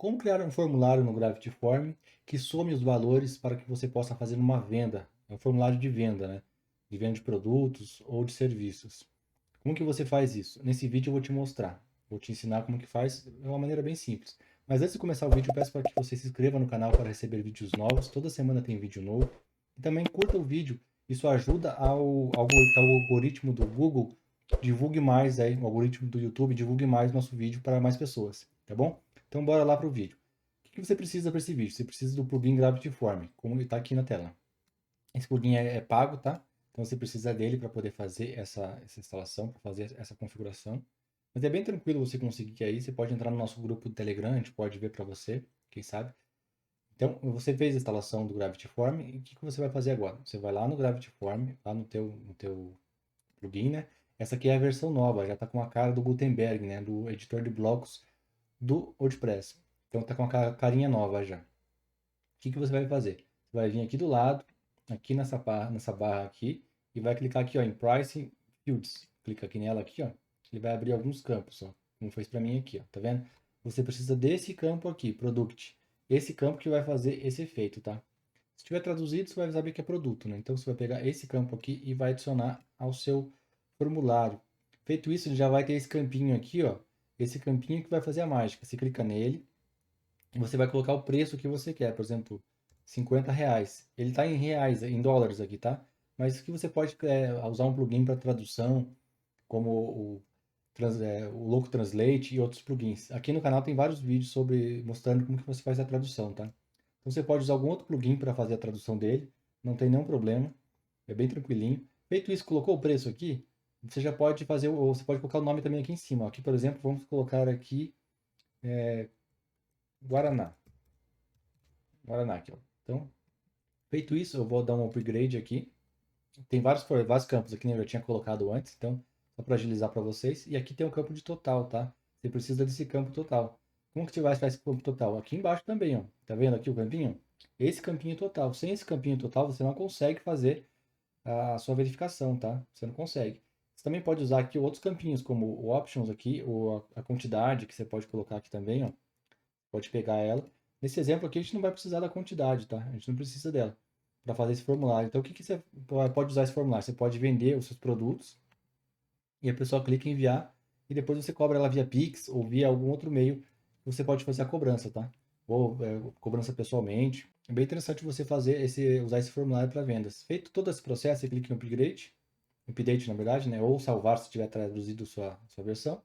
Como criar um formulário no Gravity Form que some os valores para que você possa fazer uma venda? É um formulário de venda, né? De venda de produtos ou de serviços. Como que você faz isso? Nesse vídeo eu vou te mostrar. Vou te ensinar como que faz de uma maneira bem simples. Mas antes de começar o vídeo, eu peço para que você se inscreva no canal para receber vídeos novos. Toda semana tem vídeo novo. E também curta o vídeo. Isso ajuda ao algoritmo do Google divulgue mais aí, o algoritmo do YouTube divulgue mais nosso vídeo para mais pessoas, tá bom? Então bora lá para o vídeo. O que você precisa para esse vídeo? Você precisa do plugin Gravity Form, como ele está aqui na tela. Esse plugin é pago, tá? Então você precisa dele para poder fazer essa instalação, para fazer essa configuração. Mas é bem tranquilo você conseguir aí. Você pode entrar no nosso grupo do Telegram, a gente pode ver para você, quem sabe. Então, você fez a instalação do Gravity Form e o que você vai fazer agora? Você vai lá no Gravity Form, lá no teu plugin, né? Essa aqui é a versão nova, já está com a cara do Gutenberg, né? Do editor de blocos do WordPress. Então está com a carinha nova já. O que você vai fazer? Você vai vir aqui do lado, aqui nessa barra aqui, e vai clicar aqui ó, em Pricing Fields. Clica aqui nela aqui, ó. Ele vai abrir alguns campos, ó, como fez para mim aqui, ó. Tá vendo? Você precisa desse campo aqui, Product. Esse campo que vai fazer esse efeito, tá? Se tiver traduzido, você vai saber que é produto, né? Então você vai pegar esse campo aqui e vai adicionar ao seu formulário. Feito isso, ele já vai ter esse campinho aqui, ó. Esse campinho que vai fazer a mágica. Você clica nele, você vai colocar o preço que você quer, por exemplo, R$ 50. Ele está em reais, em dólares aqui, tá? Mas que você pode usar um plugin para tradução, como o Loco Translate e outros plugins. Aqui no canal tem vários vídeos sobre mostrando como que você faz a tradução, tá? Então você pode usar algum outro plugin para fazer a tradução dele, não tem nenhum problema, é bem tranquilinho. Feito isso, colocou o preço aqui, você já pode fazer, ou você pode colocar o nome também aqui em cima. Aqui, por exemplo, vamos colocar aqui Guaraná. Guaraná aqui, ó. Então, feito isso, eu vou dar um upgrade aqui. Tem vários campos aqui, né? Eu já tinha colocado antes, então, só para agilizar para vocês. E aqui tem um campo de total, tá? Você precisa desse campo total. Como que você vai fazer esse campo total? Aqui embaixo também, ó. Tá vendo aqui o campinho? Esse campinho total. Sem esse campinho total, você não consegue fazer a sua verificação, tá? Você não consegue. Você também pode usar aqui outros campinhos, como o options aqui, ou a quantidade que você pode colocar aqui também, ó. Pode pegar ela. Nesse exemplo aqui, a gente não vai precisar da quantidade, tá? A gente não precisa dela para fazer esse formulário. Então, o que você pode usar esse formulário? Você pode vender os seus produtos e a pessoa clica em enviar e depois você cobra ela via Pix ou via algum outro meio que você pode fazer a cobrança, tá? Ou cobrança pessoalmente. É bem interessante você usar esse formulário para vendas. Feito todo esse processo, você clica em update na verdade, né? Ou salvar se tiver traduzido sua versão.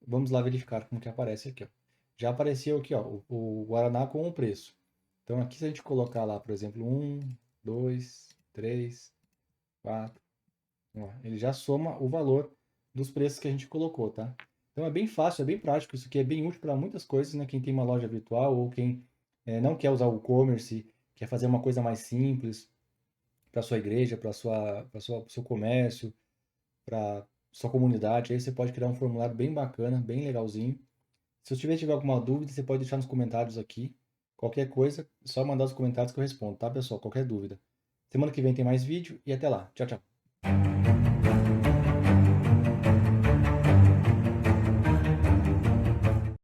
Vamos lá verificar como que aparece aqui, ó. Já apareceu aqui, ó, o Guaraná com o preço. Então aqui se a gente colocar lá, por exemplo, 2, 3, 4, ó, ele já soma o valor dos preços que a gente colocou, tá? Então é bem fácil, é bem prático, isso aqui é bem útil para muitas coisas, né? Quem tem uma loja virtual ou quem não quer usar o e-commerce, quer fazer uma coisa mais simples para sua igreja, para seu comércio, para sua comunidade, aí você pode criar um formulário bem bacana, bem legalzinho. Se você tiver alguma dúvida, você pode deixar nos comentários aqui. Qualquer coisa, é só mandar os comentários que eu respondo, tá, pessoal? Qualquer dúvida. Semana que vem tem mais vídeo e até lá. Tchau, tchau.